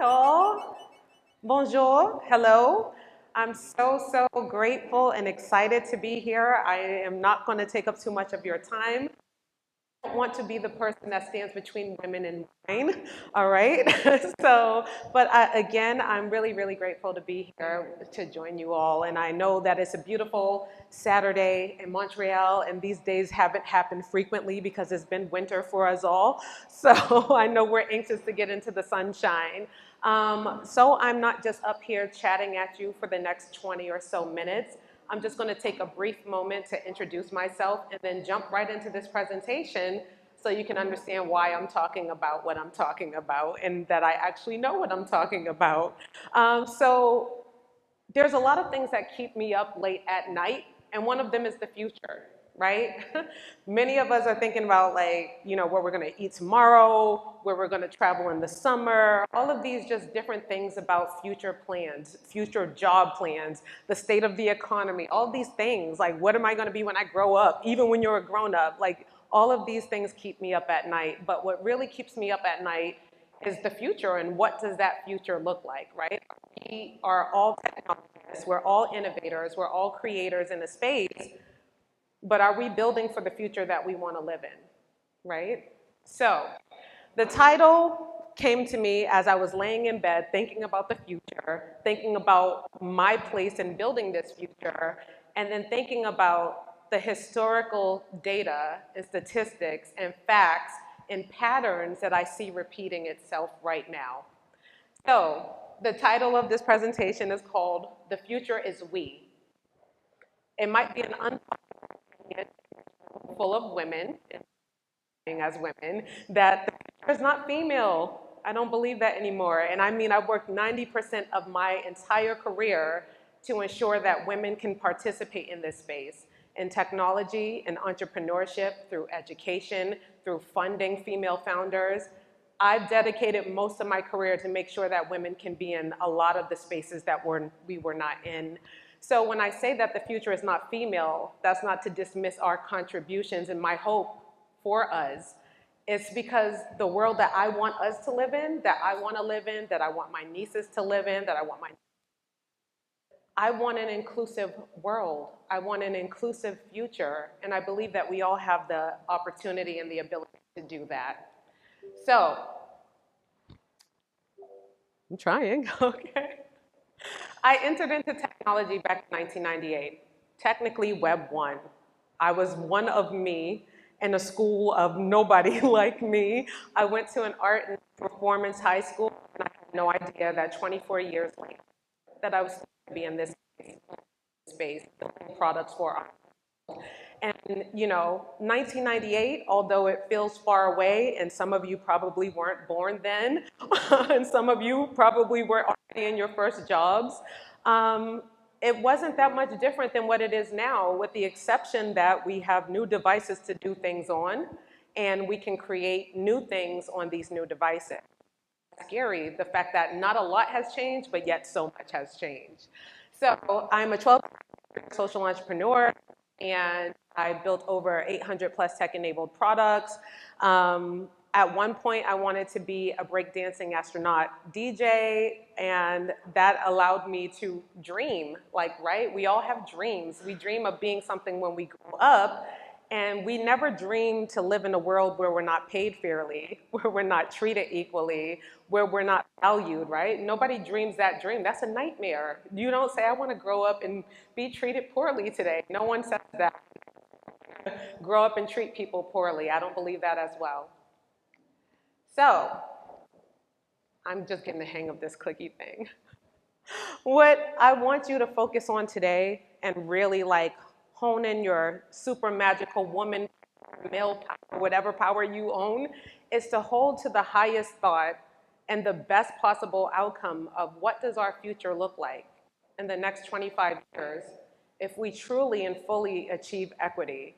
all. Bonjour. Hello. I'm so grateful and excited to be here. I am not going to take up too much of your time. I don't want to be the person that stands between women and wine. All right. Again, I'm really grateful to be here to join you all. And I know that it's a beautiful Saturday in Montreal, and these days haven't happened frequently because it's been winter for us all. So I know we're anxious to get into the sunshine. So I'm not just up here chatting at you for the next 20 or so minutes. I'm just going to take a brief moment to introduce myself and then jump right into this presentation so you can understand why I'm talking about what I'm talking about and that I actually know what I'm talking about. So there's a lot of things that keep me up late at night, and one of them is the future, right? Many of us are thinking about, like, where we're going to eat tomorrow, where we're going to travel in the summer, all of these just different things about future plans, future job plans, the state of the economy, all these things, like what am I going to be when I grow up, even when you're a grown up, like all of these things keep me up at night. But what really keeps me up at night is the future, and what does that future look like, right? We are all technologists, we're all innovators, we're all creators in a space, but are we building for the future that we want to live in, right? So the title came to me as I was laying in bed thinking about the future, thinking about my place in building this future, and then thinking about the historical data and statistics and facts and patterns that I see repeating itself right now. So the title of this presentation is called "The Future is We." It might be an unpopular opinion full of women, as women, that the future is not female. I don't believe that anymore. And I mean, I've worked 90% of my entire career to ensure that women can participate in this space, in technology and entrepreneurship, through education, through funding female founders. I've dedicated most of my career to make sure that women can be in a lot of the spaces that we were not in. So when I say that the future is not female, that's not to dismiss our contributions, and my hope for us is because the world that I want us to live in, that I want to live in, that I want my nieces to live in, I want an inclusive world. I want an inclusive future, and I believe that we all have the opportunity and the ability to do that. So, I'm trying, okay. I entered into technology back in 1998, technically Web 1. I was one of me in a school of nobody like me. I went to an art and performance high school, and I had no idea that 24 years later that I was going to be in this space building products for art. And 1998, although it feels far away, and some of you probably weren't born then, and some of you probably were already in your first jobs, it wasn't that much different than what it is now, with the exception that we have new devices to do things on, and we can create new things on these new devices. Scary, the fact that not a lot has changed, but yet so much has changed. So I'm a 12-year social entrepreneur, and I built over 800 plus tech-enabled products. At one point, I wanted to be a breakdancing astronaut DJ, and that allowed me to dream. Like, right? We all have dreams. We dream of being something when we grow up, and we never dream to live in a world where we're not paid fairly, where we're not treated equally, where we're not valued, right? Nobody dreams that dream. That's a nightmare. You don't say, I want to grow up and be treated poorly today. No one says that. Grow up and treat people poorly. I don't believe that as well. So, I'm just getting the hang of this clicky thing. What I want you to focus on today and really hone in your super magical woman, male power, whatever power you own, is to hold to the highest thought and the best possible outcome of what does our future look like in the next 25 years if we truly and fully achieve equity.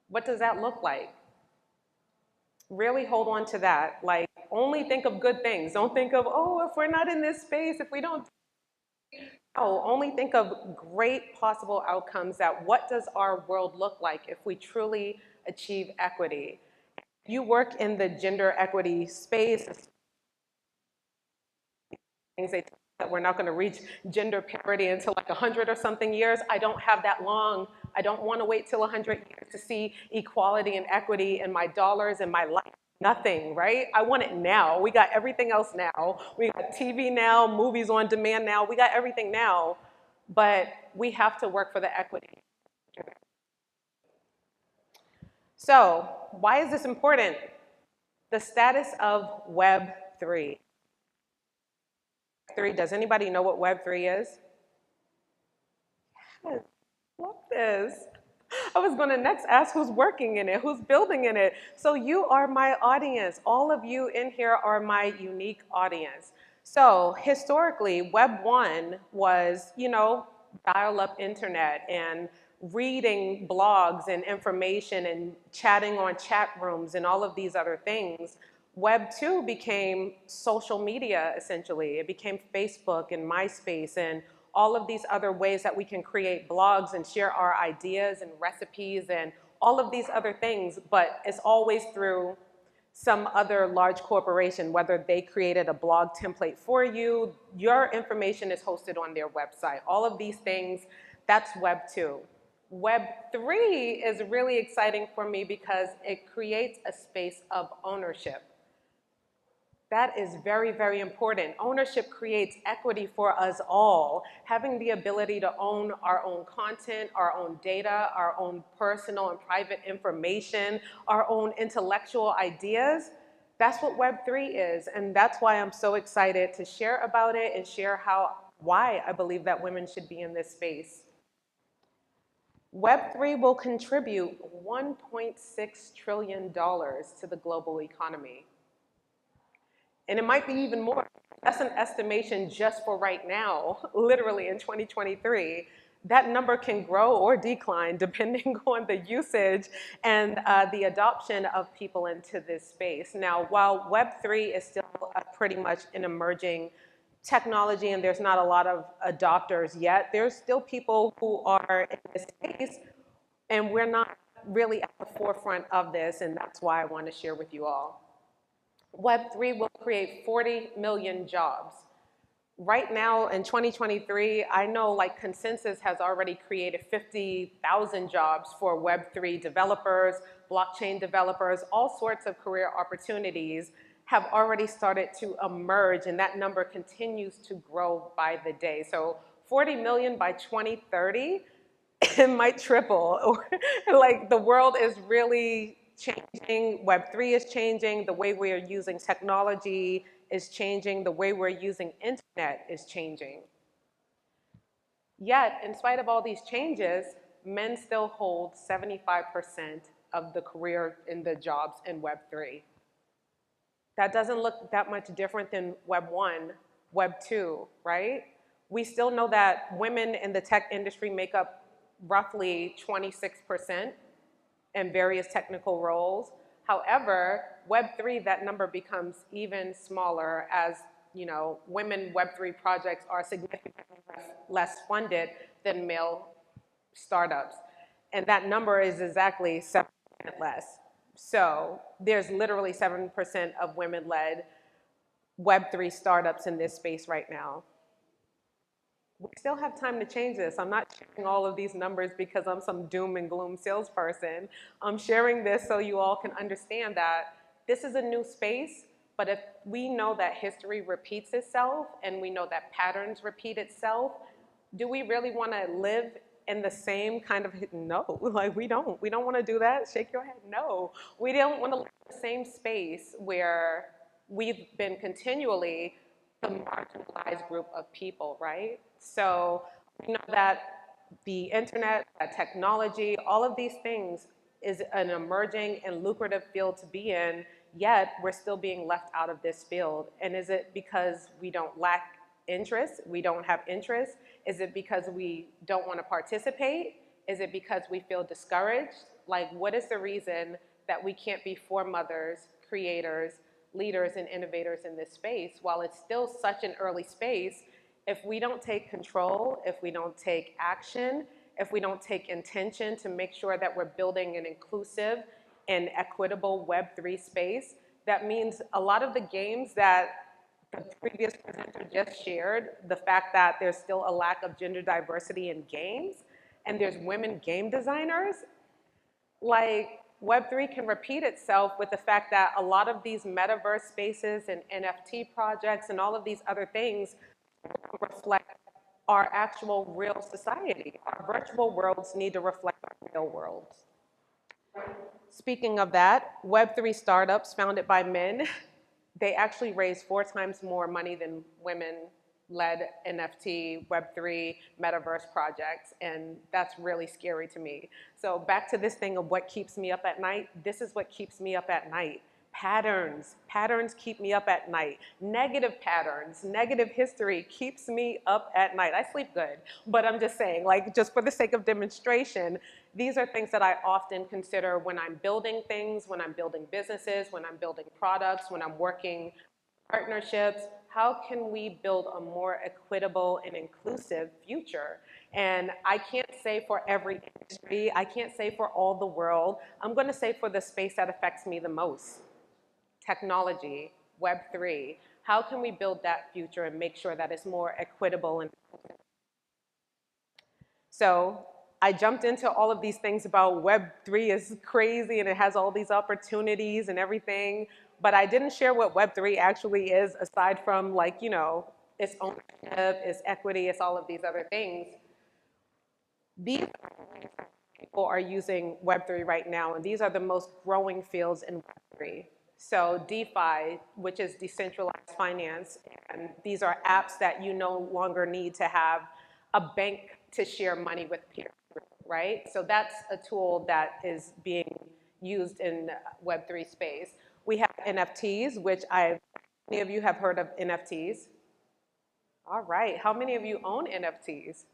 What does that look like? Really hold on to that. Like, only think of good things. Don't think of, oh, if we're not in this space, if we don't. No, only think of great possible outcomes, that what does our world look like if we truly achieve equity. You work in the gender equity space, things they tell us that we're not going to reach gender parity until like 100 or something years. I don't have that long. I don't want to wait till 100 years to see equality and equity in my dollars and my life. Nothing, right? I want it now. We got everything else now. We got TV now, movies on demand now. We got everything now, but we have to work for the equity. So, why is this important? The status of Web 3. Does anybody know what Web 3 is? Yes, love this. I was going to next ask who's working in it, who's building in it. So you are my audience. All of you in here are my unique audience. So historically, Web 1 was, dial-up internet and reading blogs and information and chatting on chat rooms and all of these other things. Web 2 became social media, essentially. It became Facebook and MySpace and all of these other ways that we can create blogs and share our ideas and recipes and all of these other things, but it's always through some other large corporation, whether they created a blog template for you, your information is hosted on their website. All of these things, that's Web 2. Web 3 is really exciting for me because it creates a space of ownership. That is very, very important. Ownership creates equity for us all. Having the ability to own our own content, our own data, our own personal and private information, our own intellectual ideas, that's what Web 3 is. And that's why I'm so excited to share about it and share why I believe that women should be in this space. Web 3 will contribute $1.6 trillion to the global economy. And it might be even more. That's an estimation just for right now, literally in 2023. That number can grow or decline depending on the usage and the adoption of people into this space. Now, while Web3 is still pretty much an emerging technology and there's not a lot of adopters yet, there's still people who are in this space and we're not really at the forefront of this, and that's why I want to share with you all. Web3 will create 40 million jobs. Right now in 2023, I know like Consensus has already created 50,000 jobs for Web3 developers, blockchain developers, all sorts of career opportunities have already started to emerge, and that number continues to grow by the day. So 40 million by 2030, it might triple. Like the world is really changing. Web3 is changing. The way we are using technology is changing. The way we're using internet is changing. Yet, in spite of all these changes, men still hold 75% of the career in the jobs in Web3. That doesn't look that much different than Web 1, Web 2, right? We still know that women in the tech industry make up roughly 26% in various technical roles. However, Web3, that number becomes even smaller as women Web3 projects are significantly less funded than male startups. And that number is exactly 7% less. So there's literally 7% of women-led Web3 startups in this space right now. We still have time to change this. I'm not sharing all of these numbers because I'm some doom and gloom salesperson. I'm sharing this so you all can understand that this is a new space, but if we know that history repeats itself and we know that patterns repeat itself, do we really want to live in the same kind of, no, like we don't want to do that. Shake your head, no. We don't want to live in the same space where we've been continually the marginalized group of people, right? So we know that the internet, that technology, all of these things is an emerging and lucrative field to be in, yet we're still being left out of this field. And is it because we don't lack interest? We don't have interest? Is it because we don't want to participate? Is it because we feel discouraged? Like, what is the reason that we can't be foremothers, creators, leaders, and innovators in this space? While it's still such an early space, if we don't take control, if we don't take action, if we don't take intention to make sure that we're building an inclusive and equitable Web3 space, that means a lot of the games that the previous presenter just shared, the fact that there's still a lack of gender diversity in games, and there's women game designers, like Web3 can repeat itself with the fact that a lot of these metaverse spaces and NFT projects and all of these other things reflect our actual real society. Our virtual worlds need to reflect our real worlds. Speaking of that, Web3 startups founded by men, they actually raise 4 times more money than women-led NFT, Web3, metaverse projects, and that's really scary to me. So back to this thing of what keeps me up at night, this is what keeps me up at night. Patterns. Patterns keep me up at night. Negative patterns, negative history keeps me up at night. I sleep good, but I'm just saying, like, just for the sake of demonstration, these are things that I often consider when I'm building things, when I'm building businesses, when I'm building products, when I'm working partnerships. How can we build a more equitable and inclusive future? And I can't say for every industry, I can't say for all the world. I'm going to say for the space that affects me the most. Technology, Web3, how can we build that future and make sure that it's more equitable? And so I jumped into all of these things about Web3 is crazy and it has all these opportunities and everything, but I didn't share what Web3 actually is aside from, like, you know, its ownership, its equity, it's all of these other things. These people are using Web3 right now, and these are the most growing fields in Web3. So DeFi, which is decentralized finance, and these are apps that you no longer need to have a bank to share money with peers, right? So that's a tool that is being used in Web3 space. We have NFTs, which many of you have heard of NFTs. All right, how many of you own NFTs?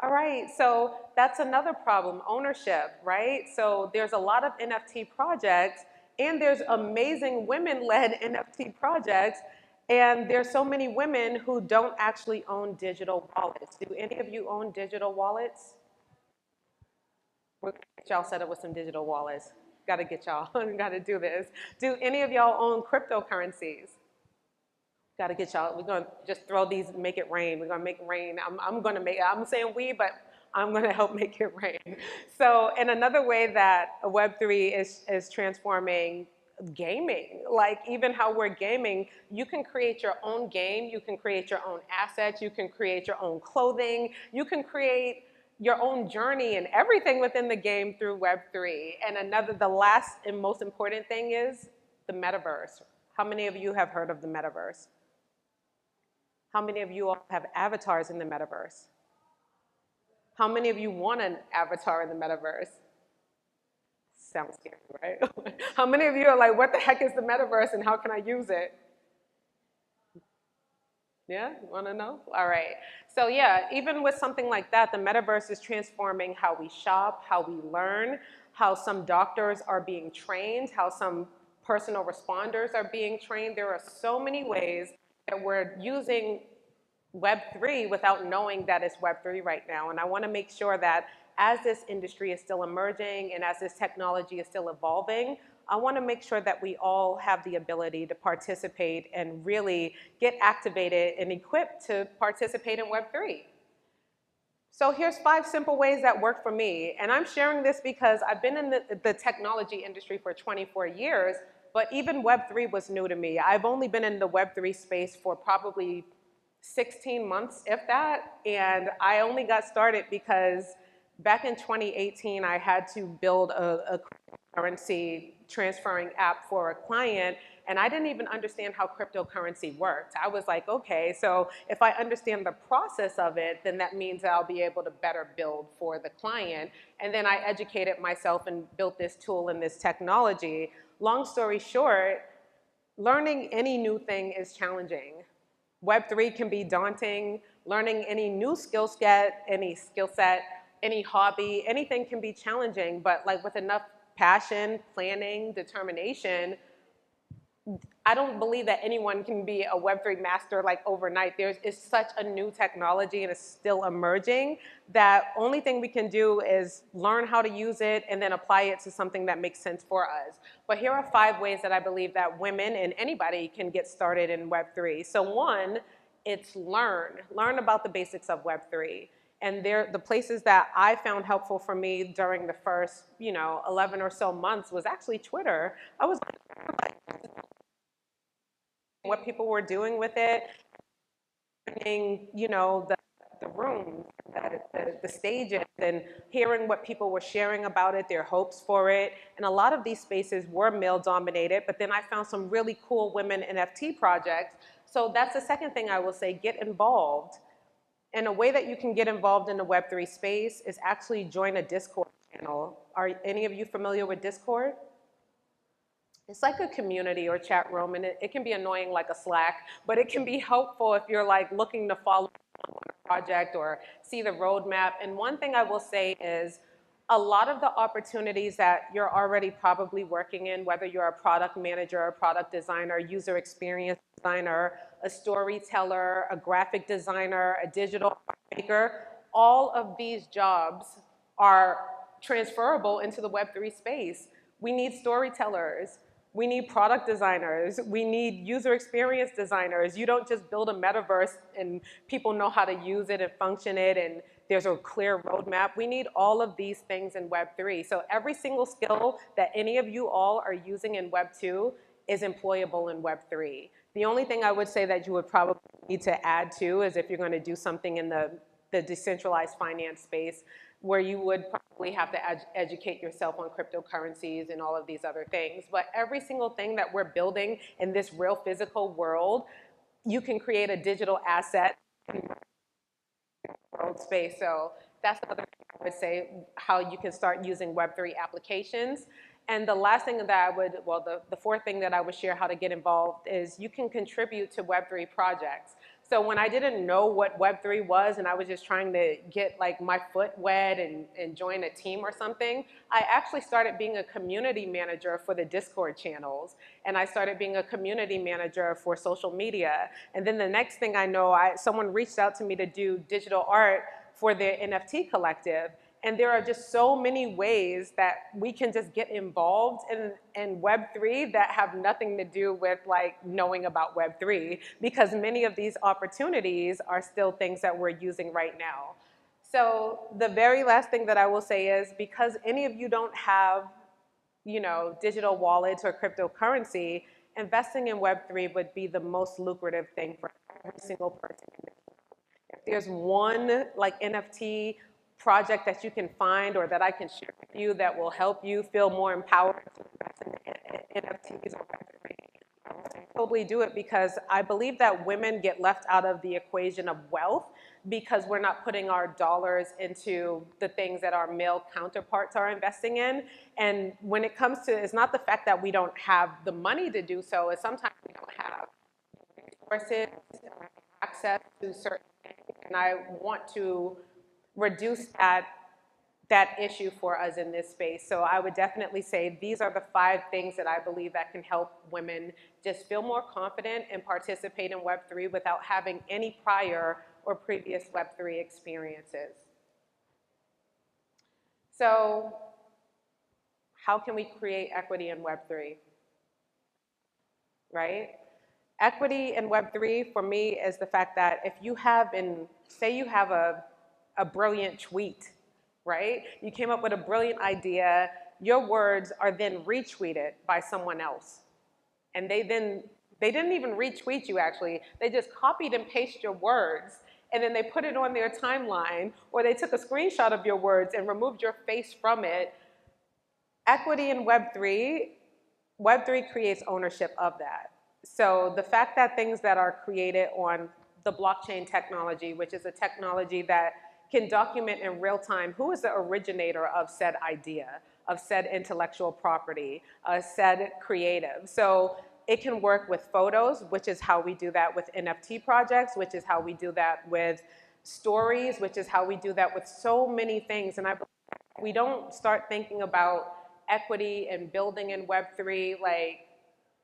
All right, so that's another problem, ownership, right? So there's a lot of NFT projects, and there's amazing women-led NFT projects, and there's so many women who don't actually own digital wallets. Do any of you own digital wallets? We're gonna get y'all set up with some digital wallets. Gotta get y'all, gotta do this. Do any of y'all own cryptocurrencies? Got to get y'all, we're going to just throw these, make it rain. We're going to make it rain. I'm going to make, I'm saying we, but I'm going to help make it rain. So, and another way that Web3 is transforming gaming, like even how we're gaming, you can create your own game, you can create your own assets, you can create your own clothing, you can create your own journey and everything within the game through Web3. And the last and most important thing is the metaverse. How many of you have heard of the metaverse? How many of you all have avatars in the metaverse? How many of you want an avatar in the metaverse? Sounds scary, right? How many of you are like, what the heck is the metaverse and how can I use it? Yeah, you want to know? All right. So yeah, even with something like that, the metaverse is transforming how we shop, how we learn, how some doctors are being trained, how some personal responders are being trained. There are so many ways that we're using Web3 without knowing that it's Web3 right now. And I want to make sure that as this industry is still emerging and as this technology is still evolving, I want to make sure that we all have the ability to participate and really get activated and equipped to participate in Web3. So here's 5 simple ways that work for me. And I'm sharing this because I've been in the technology industry for 24 years, but even Web3 was new to me. I've only been in the Web3 space for probably 16 months, if that, and I only got started because back in 2018, I had to build a cryptocurrency transferring app for a client, and I didn't even understand how cryptocurrency worked. I was like, okay, so if I understand the process of it, then that means I'll be able to better build for the client. And then I educated myself and built this tool and this technology. Long story short, learning any new thing is challenging. Web3 can be daunting. Learning any new skill set, any hobby, anything can be challenging, but like with enough passion, planning, determination, I don't believe that anyone can be a Web3 master like overnight. It's such a new technology and it's still emerging that only thing we can do is learn how to use it and then apply it to something that makes sense for us. But here are 5 ways that I believe that women and anybody can get started in Web3. So one, it's learn about the basics of Web3. And the places that I found helpful for me during the first, 11 or so months was actually Twitter. I was what people were doing with it, the rooms, the stages, and hearing what people were sharing about it, their hopes for it. And a lot of these spaces were male dominated, but then I found some really cool women NFT projects. So that's the second thing I will say, get involved. And a way that you can get involved in the Web3 space is actually join a Discord channel. Are any of you familiar with Discord? It's like a community or chat room, and it can be annoying like a Slack, but it can be helpful if you're like looking to follow on a project or see the roadmap. And one thing I will say is a lot of the opportunities that you're already probably working in, whether you're a product manager, a product designer, user experience designer, a storyteller, a graphic designer, a digital maker, all of these jobs are transferable into the Web3 space. We need storytellers. We need product designers. We need user experience designers. You don't just build a metaverse and people know how to use it and function it and there's a clear roadmap. We need all of these things in Web3. So every single skill that any of you all are using in Web2 is employable in Web3. The only thing I would say that you would probably need to add to is if you're going to do something in the decentralized finance space, where you would probably have to educate yourself on cryptocurrencies and all of these other things. But every single thing that we're building in this real physical world, you can create a digital asset in the world space. So that's another thing I would say, how you can start using Web3 applications. And the last thing that I would, well, the fourth thing that I would share how to get involved is you can contribute to Web3 projects. So when I didn't know what Web3 was and I was just trying to get like my foot wet and join a team or something, I actually started being a community manager for the Discord channels. And I started being a community manager for social media. And then the next thing I know, someone reached out to me to do digital art for their NFT collective. And there are just so many ways that we can just get involved in Web3 that have nothing to do with like knowing about Web3, because many of these opportunities are still things that we're using right now. So the very last thing that I will say is, because any of you don't have, digital wallets or cryptocurrency, investing in Web3 would be the most lucrative thing for every single person. If there's one like NFT project that you can find or that I can share with you that will help you feel more empowered to invest in NFTs or Web3, I will totally do it, because I believe that women get left out of the equation of wealth because we're not putting our dollars into the things that our male counterparts are investing in. And when it comes to, it's not the fact that we don't have the money to do so, it's sometimes we don't have resources, access to certain things, and I want to reduce that issue for us in this space. So I would definitely say these are the 5 things that I believe that can help women just feel more confident and participate in Web3 without having any prior or previous Web3 experiences. So how can we create equity in Web3, right? Equity in Web3 for me is the fact that if you have, say you have a brilliant tweet, right? You came up with a brilliant idea, your words are then retweeted by someone else. And they didn't even retweet you actually, they just copied and pasted your words, and then they put it on their timeline, or they took a screenshot of your words and removed your face from it. Equity in Web3 creates ownership of that. So the fact that things that are created on the blockchain technology, which is a technology that can document in real time who is the originator of said idea, of said intellectual property, said creative. So it can work with photos, which is how we do that with NFT projects, which is how we do that with stories, which is how we do that with so many things. And we don't start thinking about equity and building in Web3 like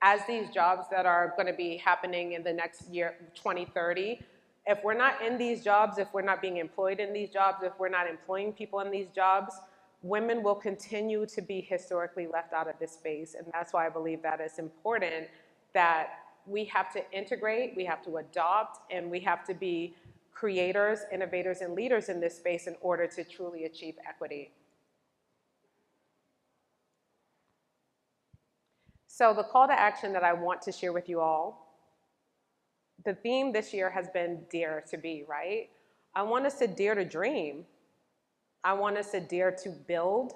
as these jobs that are going to be happening in the next year, 2030, if we're not in these jobs, if we're not being employed in these jobs, if we're not employing people in these jobs, women will continue to be historically left out of this space. And that's why I believe that it's important that we have to integrate, we have to adopt, and we have to be creators, innovators, and leaders in this space in order to truly achieve equity. So the call to action that I want to share with you all, the theme this year has been dare to be, right? I want us to dare to dream. I want us to dare to build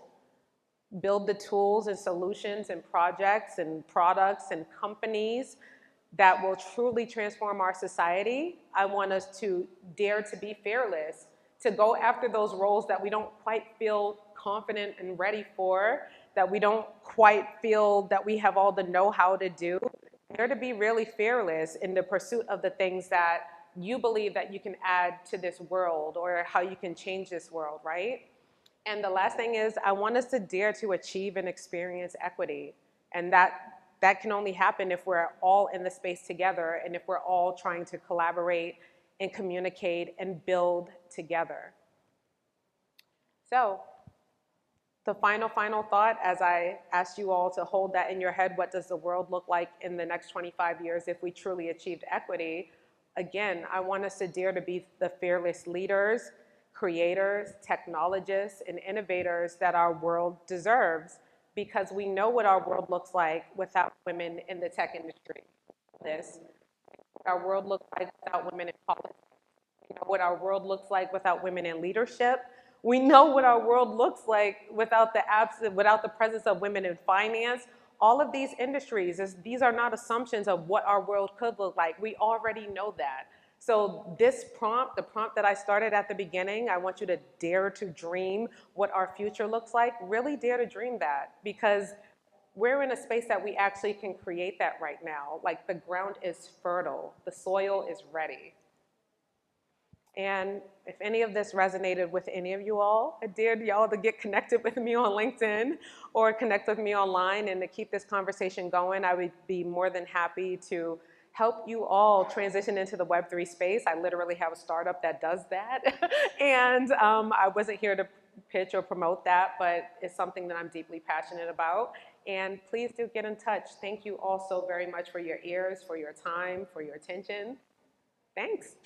the tools and solutions and projects and products and companies that will truly transform our society. I want us to dare to be fearless, to go after those roles that we don't quite feel confident and ready for, that we don't quite feel that we have all the know-how to do. Dare to be really fearless in the pursuit of the things that you believe that you can add to this world or how you can change this world, right? And the last thing is, I want us to dare to achieve and experience equity. And that can only happen if we're all in the space together and if we're all trying to collaborate and communicate and build together. So the final thought, as I asked you all to hold that in your head, what does the world look like in the next 25 years if we truly achieved equity? Again, I want us to dare to be the fearless leaders, creators, technologists, and innovators that our world deserves, because we know what our world looks like without women in the tech industry. Our world looks like without women in politics. We know what our world looks like without women in leadership. We know what our world looks like without the presence of women in finance. All of these industries, these are not assumptions of what our world could look like. We already know that. So this prompt, the prompt that I started at the beginning, I want you to dare to dream what our future looks like. Really dare to dream that, because we're in a space that we actually can create that right now. Like, the ground is fertile, the soil is ready. And if any of this resonated with any of you all, I dared y'all to get connected with me on LinkedIn or connect with me online and to keep this conversation going. I would be more than happy to help you all transition into the Web3 space. I literally have a startup that does that. And I wasn't here to pitch or promote that, but it's something that I'm deeply passionate about. And please do get in touch. Thank you all so very much for your ears, for your time, for your attention. Thanks.